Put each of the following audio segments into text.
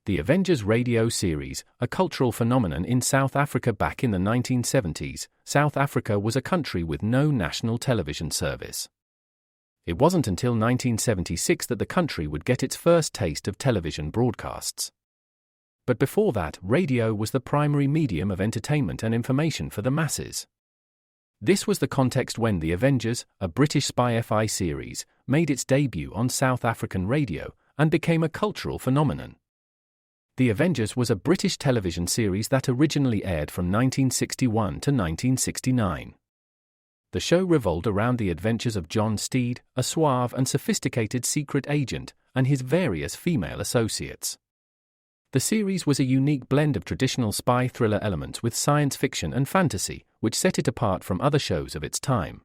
The Avengers radio series, a cultural phenomenon in South Africa back in the 1970s. South Africa was a country with no national television service. It wasn't until 1976 that the country would get its first taste of television broadcasts. But before that, radio was the primary medium of entertainment and information for the masses. This was the context when The Avengers, a British spy-fi series, made its debut on South African radio and became a cultural phenomenon. The Avengers was a British television series that originally aired from 1961 to 1969. The show revolved around the adventures of John Steed, a suave and sophisticated secret agent, and his various female associates. The series was a unique blend of traditional spy thriller elements with science fiction and fantasy, which set it apart from other shows of its time.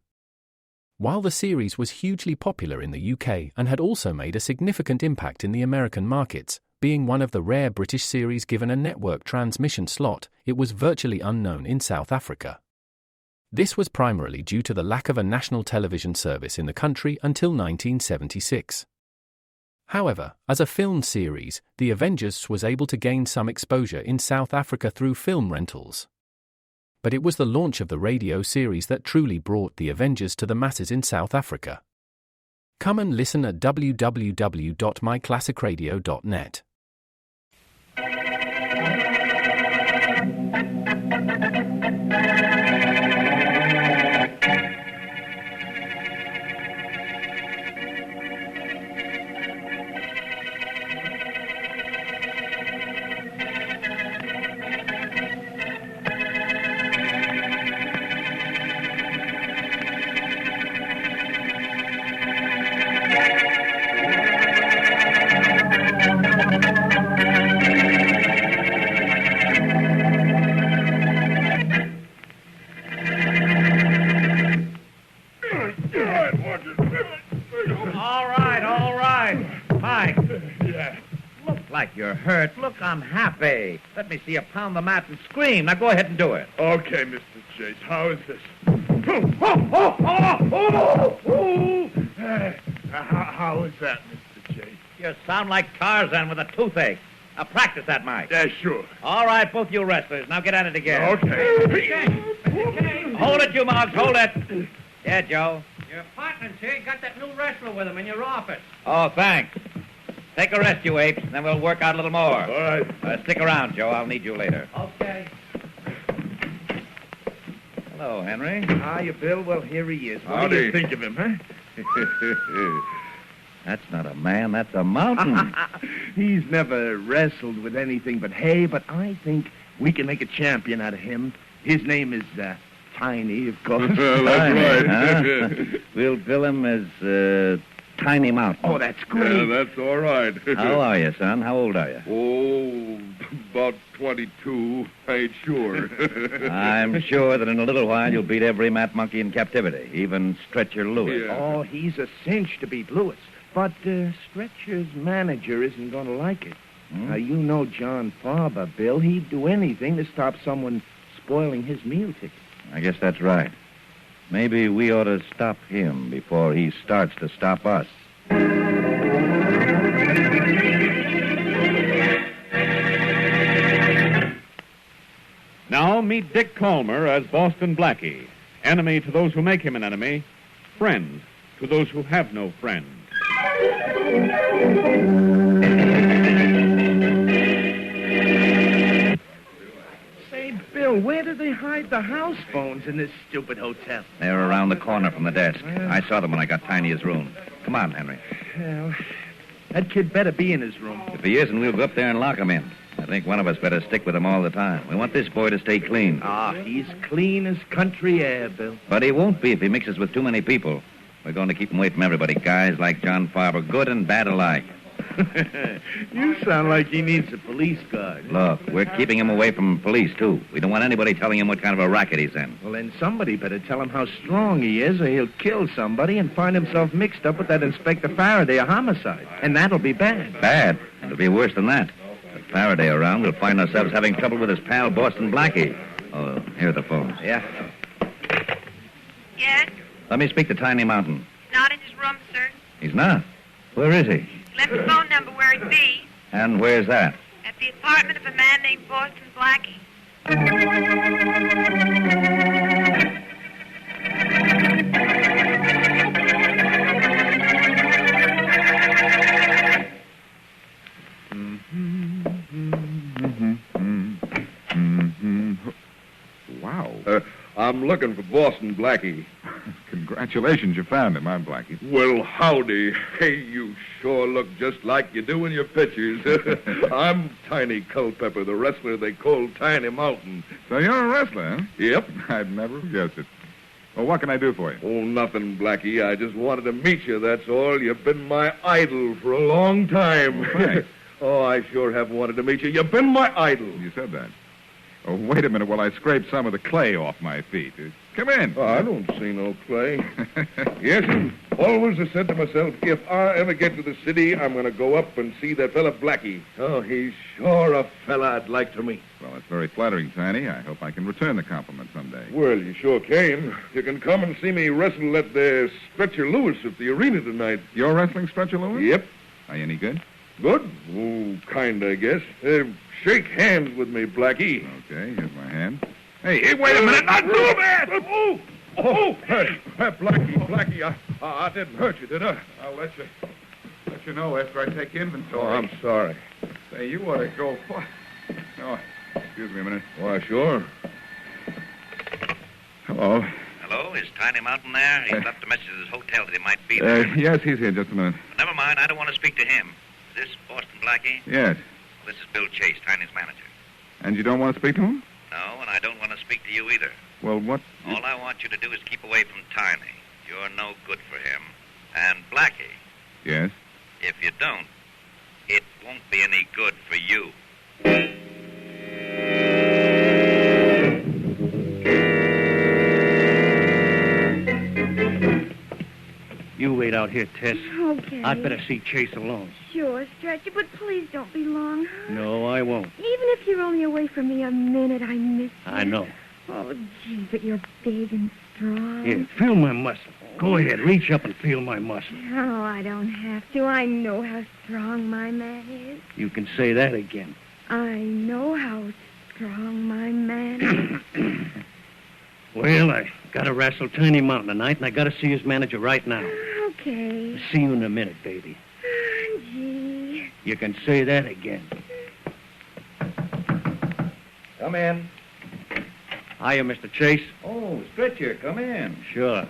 While the series was hugely popular in the UK and had also made a significant impact in the American markets, being one of the rare British series given a network transmission slot, it was virtually unknown in South Africa. This was primarily due to the lack of a national television service in the country until 1976. However, as a film series, The Avengers was able to gain some exposure in South Africa through film rentals. But it was the launch of the radio series that truly brought The Avengers to the masses in South Africa. Come and listen at www.myclassicradio.net. You're hurt. Look, I'm happy. Let me see you pound the mat and scream. Now go ahead and do it. Okay, Mr. Chase. How is this? How is that, Mr. Chase? You sound like Tarzan with a toothache. Now practice that, Mike. Yeah, sure. All right, both you wrestlers. Now get at it again. Okay. Hold it, you mugs. Hold it. Yeah, Joe. Your partner's here. You got that new wrestler with him in your office. Oh, thanks. Take a rest, you apes, and then we'll work out a little more. All right. Stick around, Joe. I'll need you later. Okay. Hello, Henry. Hiya, Bill. Well, here he is. What How do do you you think? think of him, huh? That's not a man. That's a mountain. He's never wrestled with anything but hay, but I think we can make a champion out of him. His name is Tiny, of course. That's right. Huh? We'll bill him as Tiny Mountain. Oh, that's great. Yeah, that's all right. How are you, son? How old are you? Oh, about 22. I ain't sure. I'm sure that in a little while you'll beat every mat monkey in captivity, even Stretcher Lewis. Yeah. Oh, he's a cinch to beat Lewis. But Stretcher's manager isn't going to like it. Now, you know John Farber, Bill. He'd do anything to stop someone spoiling his meal ticket. I guess that's right. Maybe we ought to stop him before he starts to stop us. Now meet Dick Calmer as Boston Blackie. Enemy to those who make him an enemy. Friend to those who have no friend. Say, Bill, where do they hide the house phones in this stupid hotel? They're around the corner from the desk. I saw them when I got Tiny's room. Come on, Henry. Well, that kid better be in his room. If he isn't, we'll go up there and lock him in. I think one of us better stick with him all the time. We want this boy to stay clean. Ah, he's clean as country air, Bill. But he won't be if he mixes with too many people. We're going to keep him away from everybody, guys like John Farber, good and bad alike. You sound like he needs a police guard. Look, we're keeping him away from police, too. We don't want anybody telling him what kind of a racket he's in. Well, then somebody better tell him how strong he is, or he'll kill somebody and find himself mixed up with that Inspector Faraday, a homicide. And that'll be bad. Bad? It'll be worse than that. With Faraday around, we'll find ourselves having trouble with his pal, Boston Blackie. Oh, here are the phones. Yeah. Yes? Let me speak to Tiny Mountain. Not in his room, sir. He's not? Where is he? Left the phone number where it be. And where's that? At the apartment of a man named Boston Blackie. Wow. I'm looking for Boston Blackie. Congratulations, you found him. I'm Blackie. Well, howdy. Hey, you sure look just like you do in your pictures. I'm Tiny Culpepper, the wrestler they call Tiny Mountain. So you're a wrestler, huh? Yep. I'd never have guessed it. Well, what can I do for you? Oh, nothing, Blackie. I just wanted to meet you, that's all. You've been my idol for a long time. Well, thanks. Oh, I sure have wanted to meet you. You've been my idol. You said that. Oh, wait a minute while I scrape some of the clay off my feet. Come in. Oh, I don't see no clay. Yes, and always I said to myself, if I ever get to the city, I'm going to go up and see that fella Blackie. Oh, he's sure a fella I'd like to meet. Well, that's very flattering, Tiny. I hope I can return the compliment someday. Well, you sure can. You can come and see me wrestle at the Stretcher Lewis at the arena tonight. You're wrestling Stretcher Lewis? Yep. Are you any good? Good? Oh, kind, I guess. Shake hands with me, Blackie. Okay, here's my hand. Hey, wait a minute. Not too bad. Blackie, I didn't hurt you, did I? I'll let you know after I take inventory. Oh, I'm sorry. Say, you ought to go for... Oh, excuse me a minute. Why, sure. Hello. Hello, is Tiny Mountain there? He's left a message at his hotel that he might be there. Yes, he's here. Just a minute. But never mind, I don't want to speak to him. Is this Boston Blackie? Yes. This is Bill Chase, Tiny's manager. And you don't want to speak to him? No, and I don't want to speak to you either. Well, what... All I want you to do is keep away from Tiny. You're no good for him. And Blackie, Yes? if you don't, it won't be any good for you. You wait out here, Tess. Okay. I'd better see Chase alone. Sure, Stretcher, but please don't be long. Huh? No, I won't. Even if you're only away from me a minute, I miss you. I know. Oh, gee, but you're big and strong. Here, feel my muscle. Go ahead, reach up and feel my muscle. Oh, I don't have to. I know how strong my man is. You can say that again. I know how strong my man is. Well, I gotta wrestle Tiny Mountain tonight, and I gotta see his manager right now. Okay. See you in a minute, baby. Gee. You can say that again. Come in. Hiya, Mr. Chase. Oh, Stretcher, come in. Sure.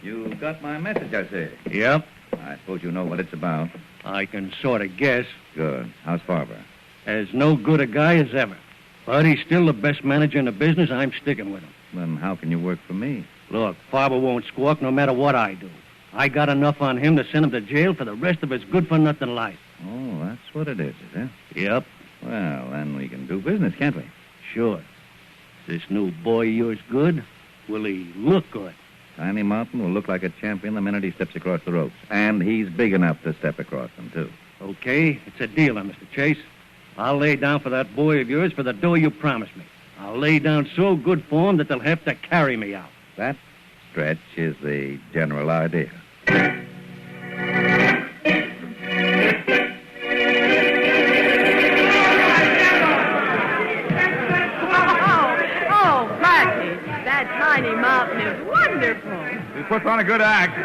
You got my message, I say. Yep. I suppose you know what it's about. I can sort of guess. Good. How's Farber? As no good a guy as ever. But he's still the best manager in the business. I'm sticking with him. Then how can you work for me? Look, Farber won't squawk no matter what I do. I got enough on him to send him to jail for the rest of his good-for-nothing life. Oh, that's what it is it? Yep. Well, then we can do business, can't we? Sure. Is this new boy of yours good? Will he look good? Tiny Mountain will look like a champion the minute he steps across the ropes. And he's big enough to step across them, too. Okay, it's a dealer, Mr. Chase. I'll lay down for that boy of yours for the dough you promised me. I'll lay down so good for him that they'll have to carry me out. That, Stretch, is the general idea. Oh, Blackie, that Tiny Mountain is wonderful. He puts on a good act.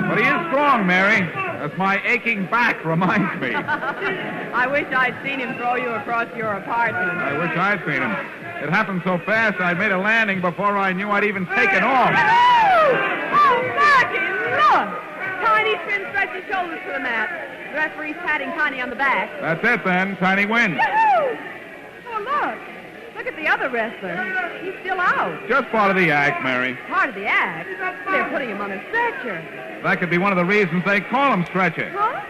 But he is strong, Mary. As my aching back reminds me. I wish I'd seen him throw you across your apartment. I wish I'd seen him. It happened so fast I made a landing before I knew I'd even taken off. Oh, Blackie, look! Tiny spins Stretcher's shoulders to the mat. The referee's patting Tiny on the back. That's it, then. Tiny wins. Yahoo! Oh, look. Look at the other wrestler. He's still out. Just part of the act, Mary. Part of the act. They're putting him on a stretcher. That could be one of the reasons they call him Stretcher. Huh?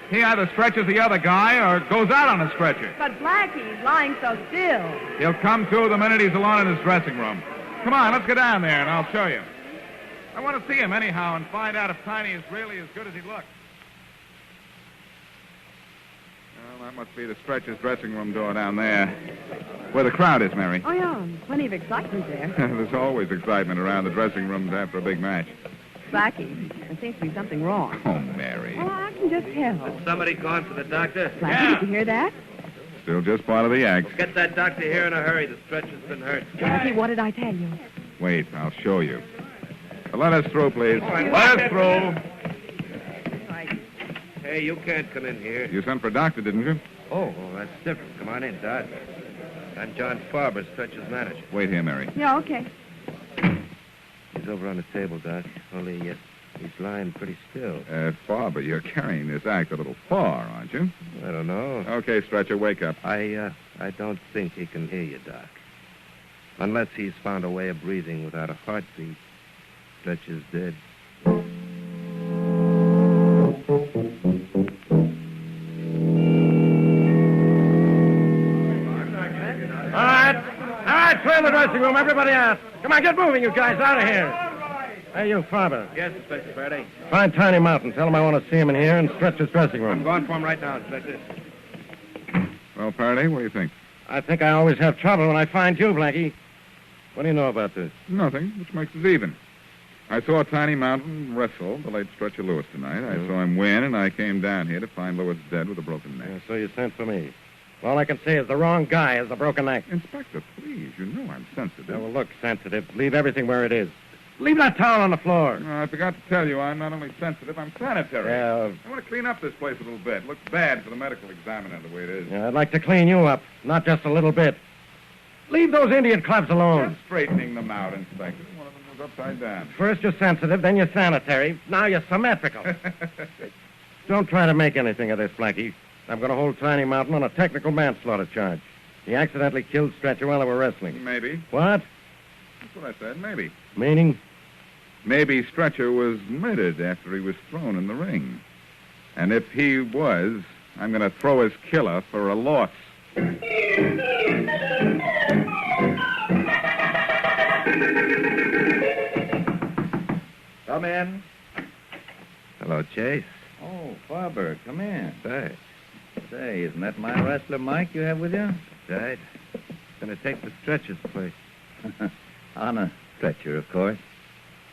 He either stretches the other guy or goes out on a stretcher. But Blackie's lying so still. He'll come to the minute he's alone in his dressing room. Come on, let's go down there and I'll show you. I want to see him anyhow and find out if Tiny is really as good as he looks. Well, that must be the stretcher's dressing room door down there. Where the crowd is, Mary. Oh, yeah. Plenty of excitement there. There's always excitement around the dressing rooms after a big match. Blackie, there seems to be something wrong. Oh, Mary. Oh, I can just tell. Somebody gone for the doctor? Blackie, did you hear that? Still just part of the act. Get that doctor here in a hurry. The stretcher's been hurt. Blackie, what did I tell you? Wait, I'll show you. Let us through, please. Let us through. Hey, you can't come in here. You sent for a doctor, didn't you? Oh, that's different. Come on in, Doc. I'm John Farber, Stretcher's manager. Wait here, Mary. Yeah, okay. He's over on the table, Doc. Only he's lying pretty still. Farber, you're carrying this act a little far, aren't you? I don't know. Okay, Stretcher, wake up. I don't think he can hear you, Doc. Unless he's found a way of breathing without a heartbeat. Stretcher's dead. All right, clear the dressing room. Everybody out. Come on, get moving, you guys. Out of here. Hey, you, Farber. Yes, Inspector Faraday. Find Tiny Mountain. Tell him I want to see him in here and Stretcher's dressing room. I'm going for him right now, Inspector. Well, Faraday, what do you think? I think I always have trouble when I find you, Blackie. What do you know about this? Nothing, which makes us even. I saw Tiny Mountain wrestle the late Stretcher Lewis tonight. I saw him win, and I came down here to find Lewis dead with a broken neck. Yeah, so you sent for me. All I can say is the wrong guy has the broken neck. Inspector, please, you know I'm sensitive. Well, look, sensitive. Leave everything where it is. Leave that towel on the floor. No, I forgot to tell you, I'm not only sensitive, I'm sanitary. Yeah. I want to clean up this place a little bit. It looks bad for the medical examiner the way it is. Yeah, I'd like to clean you up, not just a little bit. Leave those Indian clubs alone. Just straightening them out, Inspector. One of them was upside down. First you're sensitive, then you're sanitary. Now you're symmetrical. Don't try to make anything of this, Blackie. I'm going to hold Tiny Mountain on a technical manslaughter charge. He accidentally killed Stretcher while they were wrestling. Maybe. What? That's what I said, maybe. Meaning? Maybe Stretcher was murdered after he was thrown in the ring. And if he was, I'm going to throw his killer for a loss. Come in. Hello, Chase. Oh, Farber, come in. Thanks. Say, isn't that my wrestler Mike you have with you? Right. Gonna take the Stretcher's place. On a stretcher, of course.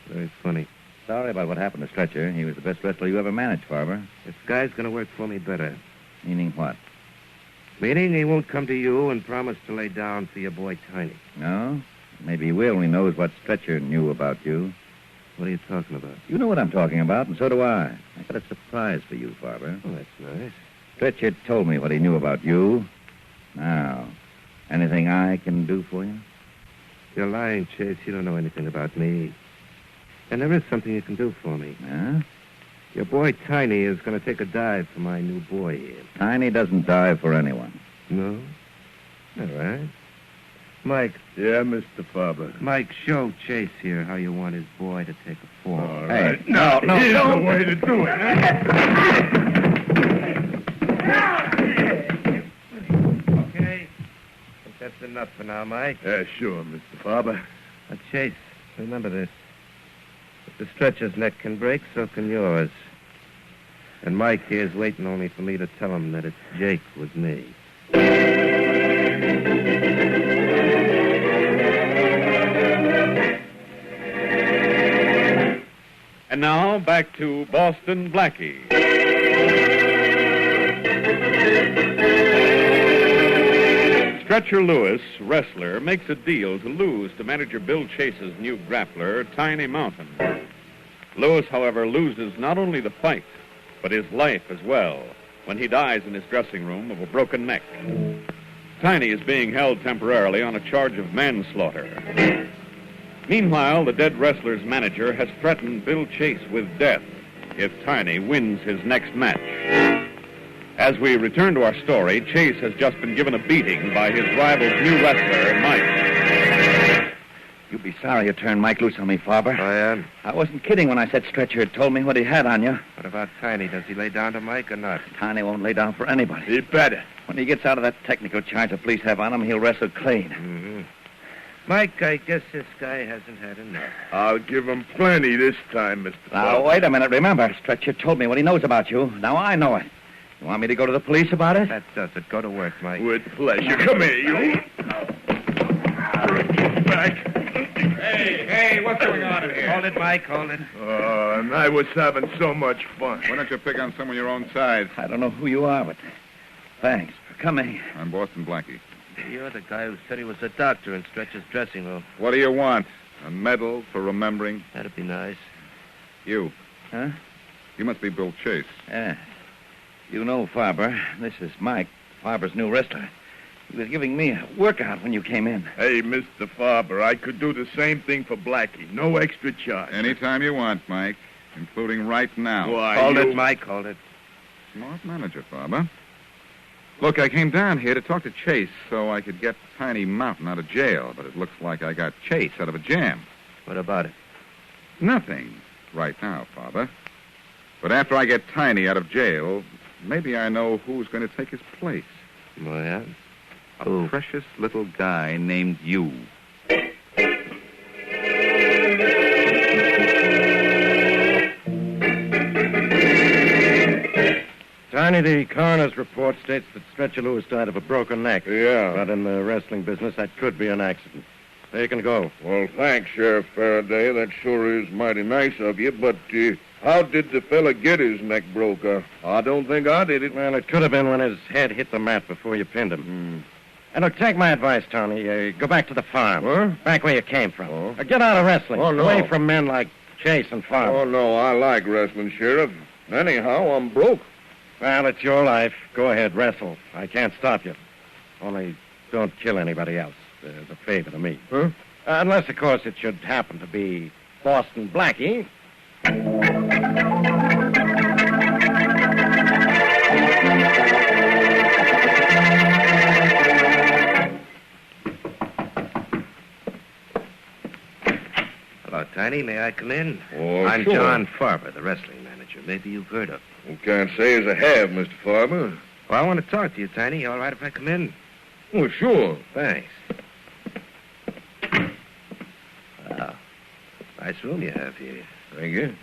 Very funny. Sorry about what happened to Stretcher. He was the best wrestler you ever managed, Farber. This guy's gonna work for me better. Meaning what? Meaning he won't come to you and promise to lay down for your boy Tiny. No? Maybe he will when he knows what Stretcher knew about you. What are you talking about? You know what I'm talking about, and so do I. I got a surprise for you, Farber. Oh, that's nice. Stretcher told me what he knew about you. Now, anything I can do for you? You're lying, Chase. You don't know anything about me. And there is something you can do for me. Huh? Your boy Tiny is going to take a dive for my new boy here. Tiny doesn't dive for anyone. No? All right. Mike. Yeah, Mr. Farber. Mike, show Chase here how you want his boy to take a fall. All Hey, right. no, Here's don't. the way to do it. Okay. I think that's enough for now, Mike. Yeah, sure, Mr. Farber. Now, Chase, remember this. If the Stretcher's neck can break, so can yours. And Mike here's waiting only for me to tell him that it's Jake with me. And now, back to Boston Blackie. Stretcher Lewis, wrestler, makes a deal to lose to manager Bill Chase's new grappler, Tiny Mountain. Lewis, however, loses not only the fight, but his life as well, when he dies in his dressing room of a broken neck. Tiny is being held temporarily on a charge of manslaughter. Meanwhile, the dead wrestler's manager has threatened Bill Chase with death if Tiny wins his next match. As we return to our story, Chase has just been given a beating by his rival's new wrestler, Mike. You'll be sorry you turned Mike loose on me, Farber. I am. I wasn't kidding when I said Stretcher had told me what he had on you. What about Tiny? Does he lay down to Mike or not? Tiny won't lay down for anybody. He better. When he gets out of that technical charge the police have on him, he'll wrestle clean. Mm-hmm. Mike, I guess this guy hasn't had enough. I'll give him plenty this time, Mr. Now, Farber. wait a minute. Remember, Stretcher told me what he knows about you. Now I know it. You want me to go to the police about it? That does it. Go to work, Mike. With pleasure. Come here, you. Get back. Hey, what's going on in here? Hold it, Mike. Hold it. Oh, and I was having so much fun. Why don't you pick on someone your own size? I don't know who you are, but thanks for coming. I'm Boston Blackie. You're the guy who said he was a doctor in Stretch's dressing room. What do you want? A medal for remembering? That'd be nice. You. Huh? You must be Bill Chase. Yeah. You know Farber. This is Mike, Farber's new wrestler. He was giving me a workout when you came in. Hey, Mr. Farber, I could do the same thing for Blackie. No extra charge. Anytime you want, Mike, including right now. Why, Hold it, Mike, hold it. Smart manager, Farber. Look, I came down here to talk to Chase so I could get Tiny Mountain out of jail, but it looks like I got Chase out of a jam. What about it? Nothing right now, Farber. But after I get Tiny out of jail, maybe I know who's going to take his place. Oh, yeah? A precious little guy named you. Tiny, the coroner's report states that Stretcher Lewis died of a broken neck. Yeah. But in the wrestling business, that could be an accident. There you can go. Well, thanks, Sheriff Faraday. That sure is mighty nice of you. But how did the fella get his neck broke? I don't think I did it. Well, it could have been when his head hit the mat before you pinned him. And look, take my advice, Tony. Go back to the farm. What? Back where you came from. Get out of wrestling. Oh, no. Away from men like Chase and Farm. Oh, no, I like wrestling, Sheriff. Anyhow, I'm broke. Well, it's your life. Go ahead, wrestle. I can't stop you. Only don't kill anybody else. As a favor to me. Huh? Unless, of course, it should happen to be Boston Blackie. Hello, Tiny. May I come in? Oh, I'm sure. John Farber, the wrestling manager. Maybe you've heard of me. Can't say as I have, Mr. Farber. Well, I want to talk to you, Tiny. All right if I come in? Oh, sure. Thanks. Wow. Nice room you have here. Thank you.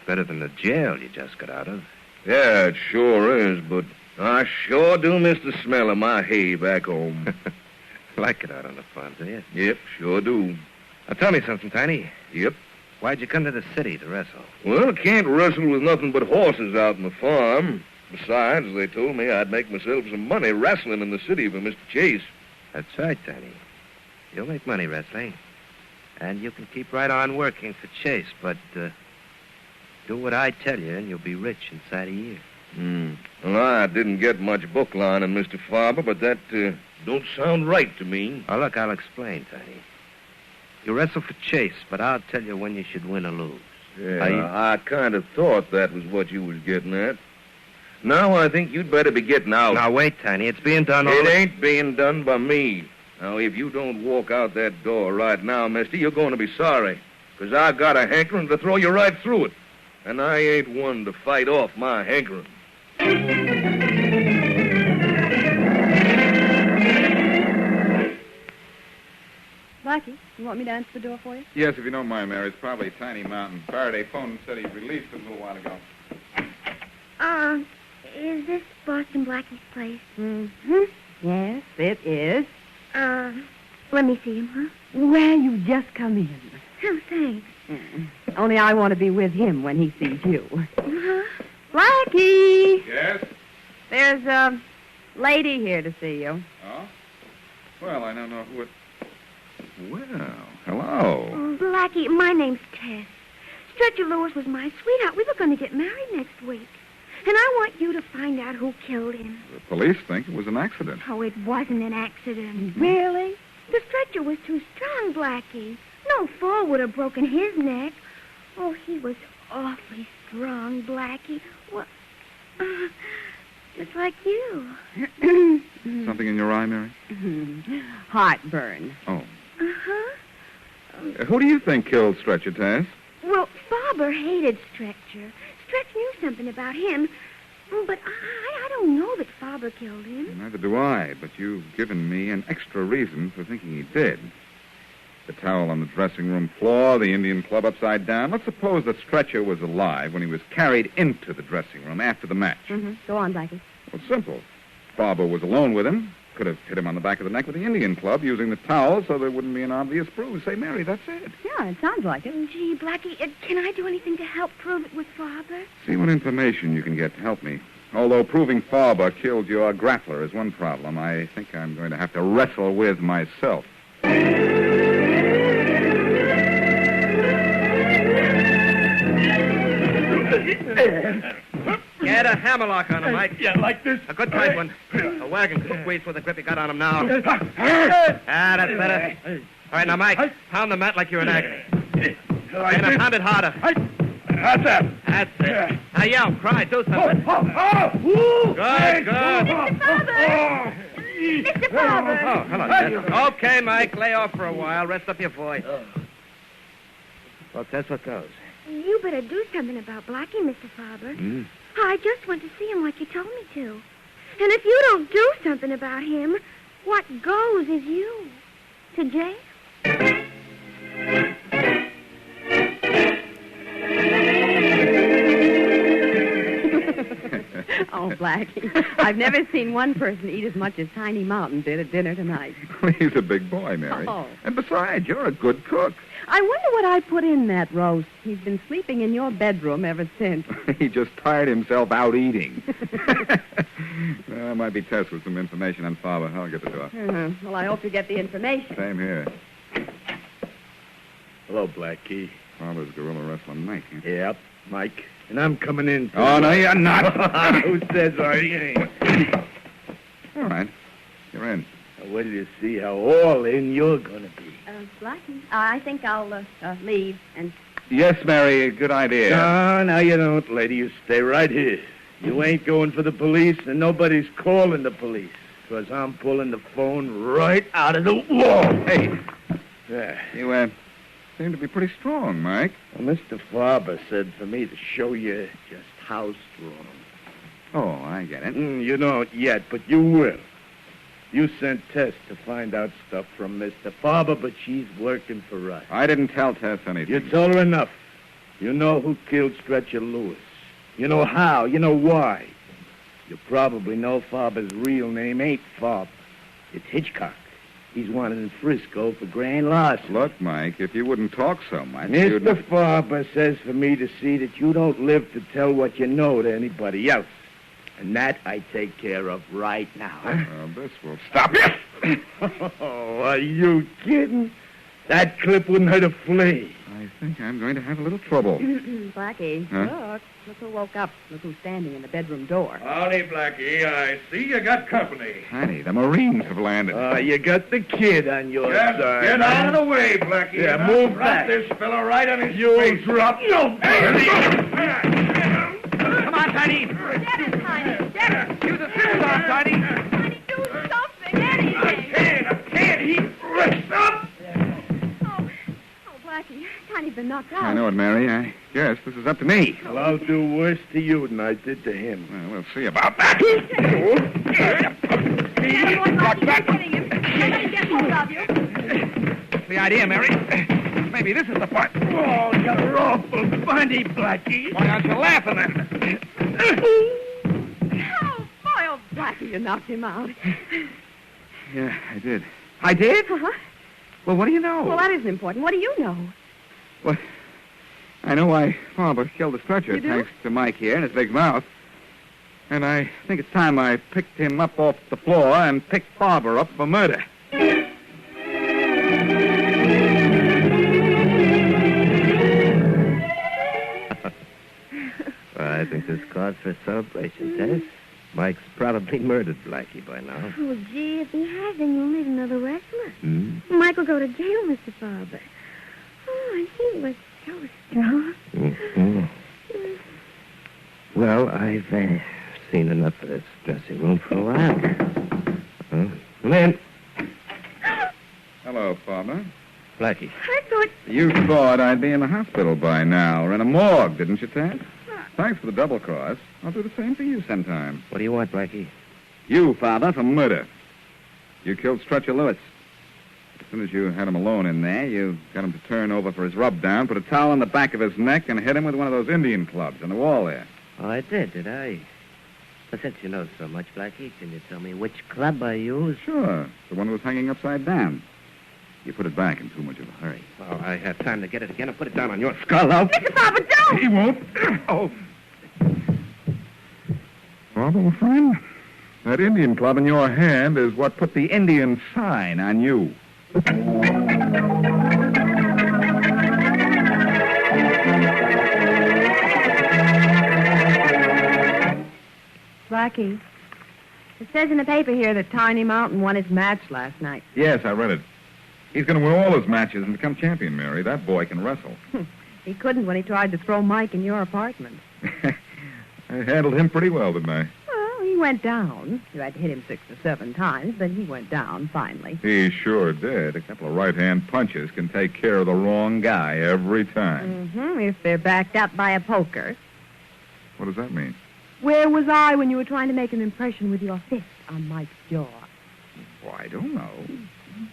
Better than the jail you just got out of. Yeah, it sure is, but I sure do miss the smell of my hay back home. Like it out on the farm, do you? Yep, sure do. Now, tell me something, Tiny. Yep. Why'd you come to the city to wrestle? Well, can't wrestle with nothing but horses out in the farm. Besides, they told me I'd make myself some money wrestling in the city for Mr. Chase. That's right, Tiny. You'll make money wrestling. And you can keep right on working for Chase, but do what I tell you, and you'll be rich inside a year. Well, I didn't get much book line on Mr. Farber, but that don't sound right to me. Oh, look, I'll explain, Tiny. You wrestle for Chase, but I'll tell you when you should win or lose. Yeah, I kind of thought that was what you was getting at. Now I think you'd better be getting out. Now, wait, Tiny. It's being done all... It ain't being done by me. Now, if you don't walk out that door right now, mister, you're going to be sorry. Because I got a hankering to throw you right through it. And I ain't one to fight off my hankering. Blackie, you want me to answer the door for you? Yes, if you don't mind, Mary. It's probably Tiny Mountain. Faraday phoned and said he released him a little while ago. Is this Boston Blackie's place? Mm-hmm. Yes, it is. Let me see him, huh? Well, you just come in. Oh, thanks. Only I want to be with him when he sees you. Uh-huh. Blackie! Yes? There's a lady here to see you. Oh? Well, I don't know who it... Well, hello. Oh, Blackie, my name's Tess. Stretcher Lewis was my sweetheart. We were going to get married next week. And I want you to find out who killed him. The police think it was an accident. Oh, it wasn't an accident. Really? The stretcher was too strong, Blackie. No fall would have broken his neck. Oh, he was awfully strong, Blackie. Well, just like you. Something in your eye, Mary? Heartburn. Oh. Uh-huh. Who do you think killed Stretcher, Tess? Well, Farber hated Stretcher. Stretch knew something about him. But I don't know that Farber killed him. Neither do I, but you've given me an extra reason for thinking he did. The towel on the dressing room floor, the Indian club upside down. Let's suppose that Stretcher was alive when he was carried into the dressing room after the match. Mm-hmm. Go on, Blackie. Well, simple. Farber was alone with him. Could have hit him on the back of the neck with the Indian club using the towel so there wouldn't be an obvious bruise. Say, Mary, that's it. Yeah, it sounds like it. Gee, Blackie, can I do anything to help prove it was Farber? See what information you can get to help me. Although proving Farber killed your grappler is one problem, I think I'm going to have to wrestle with myself. Get a hammerlock on him, Mike. Yeah, like this. A good tight one. A wagon could squeeze with the grip you got on him now. That's better. All right, now, Mike, pound the mat like you're in agony. And pound it harder. How's that? That's it. Now yell, cry, do something. Good, good. Mr. Farber! Mr. Farber! Oh, hello, Tess. Okay, Mike, lay off for a while. Rest up your voice. Well, Tess, what goes? You better do something about Blackie, Mr. Farber. I just went to see him like you told me to. And if you don't do something about him, what goes is you. To jail. Oh, Blackie, I've never seen one person eat as much as Tiny Mountain did at dinner tonight. He's a big boy, Mary. Oh. And besides, you're a good cook. I wonder what I put in that roast. He's been sleeping in your bedroom ever since. He just tired himself out eating. Might be Tess with some information on Farber. I'll get the door. Well, I hope you get the information. Same here. Hello, Blackie. Farber's gorilla wrestler Mike. Huh? Yep, Mike. And I'm coming in. Oh, no, you're not. Who says I ain't? All right. You're in. Wait till you see how all in you're going to be. Blackie, I think I'll leave and... Yes, Mary, good idea. No, you don't, lady. You stay right here. You ain't going for the police, and nobody's calling the police, because I'm pulling the phone right out of the wall. Hey. Yeah. You, seem to be pretty strong, Mike. Well, Mr. Farber said for me to show you just how strong. Oh, I get it. You don't yet, but you will. You sent Tess to find out stuff from Mr. Farber, but she's working for us. I didn't tell Tess anything. You told her enough. You know who killed Stretcher Lewis. You know how. You know why. You probably know Farber's real name ain't Farber. It's Hitchcock. He's wanted in Frisco for grand larceny. Look, Mike, if you wouldn't talk so much, Mr. Farber says for me to see that you don't live to tell what you know to anybody else. And that I take care of right now. This will stop you. Oh, are you kidding? That clip wouldn't hurt a flea. I think I'm going to have a little trouble. Blackie, Huh? Look who woke up. Look who's standing in the bedroom door. Howdy, Blackie. I see you got company. Honey, the Marines have landed. You got the kid on your Just side. get out of the way, Blackie. Yeah, and move I'll back. drop this fella right on his You face. drop. No. Come on, Tiny. Get it, Tiny. Get it. Use a scissors arm, Tiny. Tiny, do something, anything. I can't. He rips up. Oh, Blackie, Tiny's been knocked out. I know it, Mary. I guess this is up to me. Well, I'll do worse to you than I did to him. Well, we'll see about that. Getting him. Somebody get hold of you. What's the idea, Mary? Maybe this is the part. Oh, you're awful funny, Blackie. Why aren't you laughing then? Oh, boy, oh, Blackie, you knocked him out. Yeah, I did. I did? Uh-huh. Well, what do you know? Well, that isn't important. What do you know? Well, I know why Farber killed the Stretcher, You do? thanks to Mike here and his big mouth. And I think it's time I picked him up off the floor and picked Farber up for murder. I think this calls for celebration, Tess. Mike's probably murdered Blackie by now. Oh, gee, if he has, then you'll need another wrestler. Hmm? Mike will go to jail, Mr. Farber. Oh, and he was so strong. Mm-hmm. Well, I've seen enough of this dressing room for a while. Come in. Hello, Farber. Blackie. I thought... You thought I'd be in the hospital by now, or in a morgue, didn't you, Ted? Thanks for the double cross. I'll do the same for you sometime. What do you want, Blackie? You, Farber, for murder. You killed Stretcher Lewis. As soon as you had him alone in there, you got him to turn over for his rub-down, put a towel on the back of his neck, and hit him with one of those Indian clubs on the wall there. Oh, I did I? Well, since you know so much, Blackie, can you tell me which club I used? Sure. The one that was hanging upside down. You put it back in too much of a hurry. Well, I have time to get it again and put it down on your skull, now. Mr. Farber, don't! He won't. Oh. Bob, old friend, that Indian club in your hand is what put the Indian sign on you. Blackie, it says in the paper here that Tiny Mountain won his match last night. Yes, I read it. He's going to win all his matches and become champion, Mary. That boy can wrestle. He couldn't when he tried to throw Mike in your apartment. I handled him pretty well, didn't I? Well, he went down. You had to hit him 6 or 7 times, but he went down finally. He sure did. A couple of right-hand punches can take care of the wrong guy every time. Mm-hmm, if they're backed up by a poker. What does that mean? Where was I when you were trying to make an impression with your fist on Mike's jaw? Well, I don't know.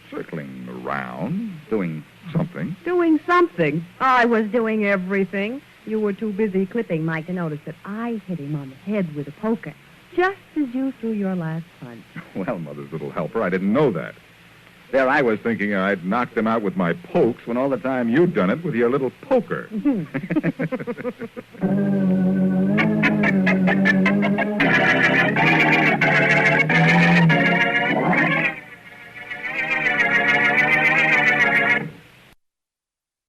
Circling around, doing something. Doing something? I was doing everything. You were too busy clipping Mike to notice that I hit him on the head with a poker, just as you threw your last punch. Well, Mother's little helper, I didn't know that. There I was thinking I'd knocked him out with my pokes when all the time you'd done it with your little poker.